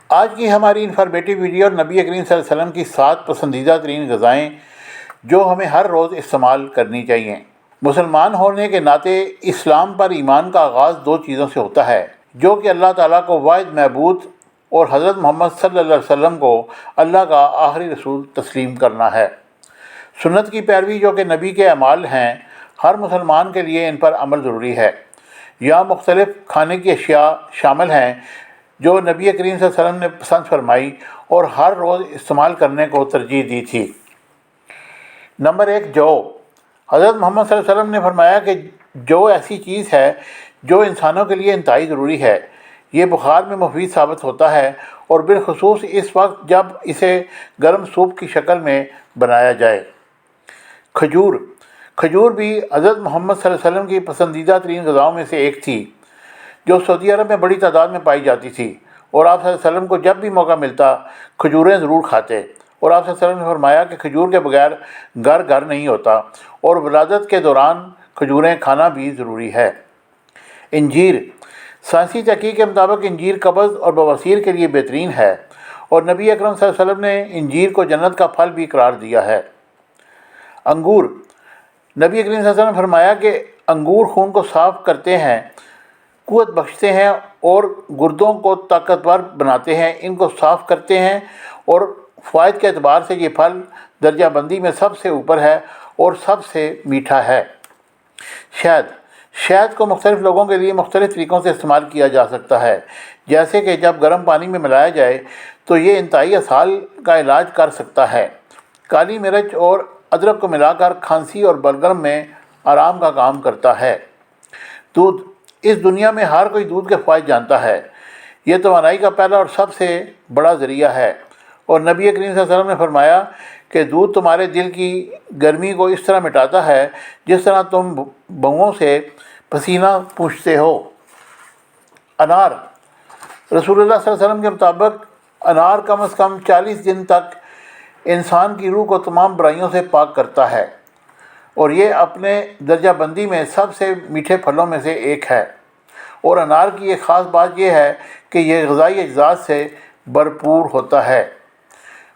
آج کی ہماری انفارمیٹیو ویڈیو نبی کریم صلی اللہ علیہ وسلم کی 7 پسندیدہ ترین غذائیں جو ہمیں ہر روز استعمال کرنی چاہیے۔ مسلمان ہونے کے ناطے اسلام پر ایمان کا آغاز 2 چیزوں سے ہوتا ہے، جو کہ اللہ تعالیٰ کو واحد معبود اور حضرت محمد صلی اللہ علیہ وسلم کو اللہ کا آخری رسول تسلیم کرنا ہے۔ سنت کی پیروی جو کہ نبی کے اعمال ہیں، ہر مسلمان کے لیے ان پر عمل ضروری ہے۔ یہاں مختلف کھانے کی اشیاء شامل ہیں جو نبی کریم صلی اللہ علیہ وسلم نے پسند فرمائی اور ہر روز استعمال کرنے کو ترجیح دی تھی۔ نمبر 1، جو۔ حضرت محمد صلی اللہ علیہ وسلم نے فرمایا کہ جو ایسی چیز ہے جو انسانوں کے لیے انتہائی ضروری ہے۔ یہ بخار میں مفید ثابت ہوتا ہے اور بالخصوص اس وقت جب اسے گرم سوپ کی شکل میں بنایا جائے۔ کھجور۔ کھجور بھی حضرت محمد صلی اللہ علیہ وسلم کی پسندیدہ ترین غذاؤں میں سے ایک تھی، جو سعودی عرب میں بڑی تعداد میں پائی جاتی تھی، اور آپ صلی اللہ علیہ وسلم کو جب بھی موقع ملتا کھجوریں ضرور کھاتے، اور آپ صلی اللہ علیہ وسلم نے فرمایا کہ کھجور کے بغیر گھر نہیں ہوتا، اور ولادت کے دوران کھجوریں کھانا بھی ضروری ہے۔ انجیر۔ سائنسی تحقیق کے مطابق انجیر قبض اور بواسیر کے لیے بہترین ہے، اور نبی اکرم صلی اللہ علیہ وسلم نے انجیر کو جنت کا پھل بھی قرار دیا ہے۔ انگور۔ نبی کریم صلی اللہ علیہ وسلم نے فرمایا کہ انگور خون کو صاف کرتے ہیں، قوت بخشتے ہیں اور گردوں کو طاقتور بناتے ہیں، ان کو صاف کرتے ہیں، اور فوائد کے اعتبار سے یہ پھل درجہ بندی میں سب سے اوپر ہے اور سب سے میٹھا ہے۔ شہد۔ شہد کو مختلف لوگوں کے لیے مختلف طریقوں سے استعمال کیا جا سکتا ہے، جیسے کہ جب گرم پانی میں ملایا جائے تو یہ انتہائی اسہال کا علاج کر سکتا ہے۔ کالی مرچ اور ادرک کو ملا کر کھانسی اور بلغم میں آرام کا کام کرتا ہے۔ دودھ۔ اس دنیا میں ہر کوئی دودھ کے فوائد جانتا ہے۔ یہ توانائی کا پہلا اور سب سے بڑا ذریعہ ہے، اور نبی کریم صلی اللہ علیہ وسلم نے فرمایا کہ دودھ تمہارے دل کی گرمی کو اس طرح مٹاتا ہے جس طرح تم بھوؤں سے پسینہ پوچھتے ہو۔ انار۔ رسول اللہ صلی اللہ علیہ وسلم کے مطابق انار کم از کم 40 دن تک انسان کی روح کو تمام برائیوں سے پاک کرتا ہے، اور یہ اپنے درجہ بندی میں سب سے میٹھے پھلوں میں سے ایک ہے۔ اور انار کی ایک خاص بات یہ ہے کہ یہ غذائی اجزاء سے بھرپور ہوتا ہے۔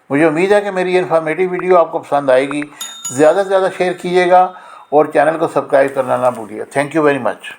مجھے امید ہے کہ میری انفارمیٹیو ویڈیو آپ کو پسند آئے گی۔ زیادہ سے زیادہ شیئر کیجیے گا اور چینل کو سبسکرائب کرنا نہ بھولیے۔ Thank you very much.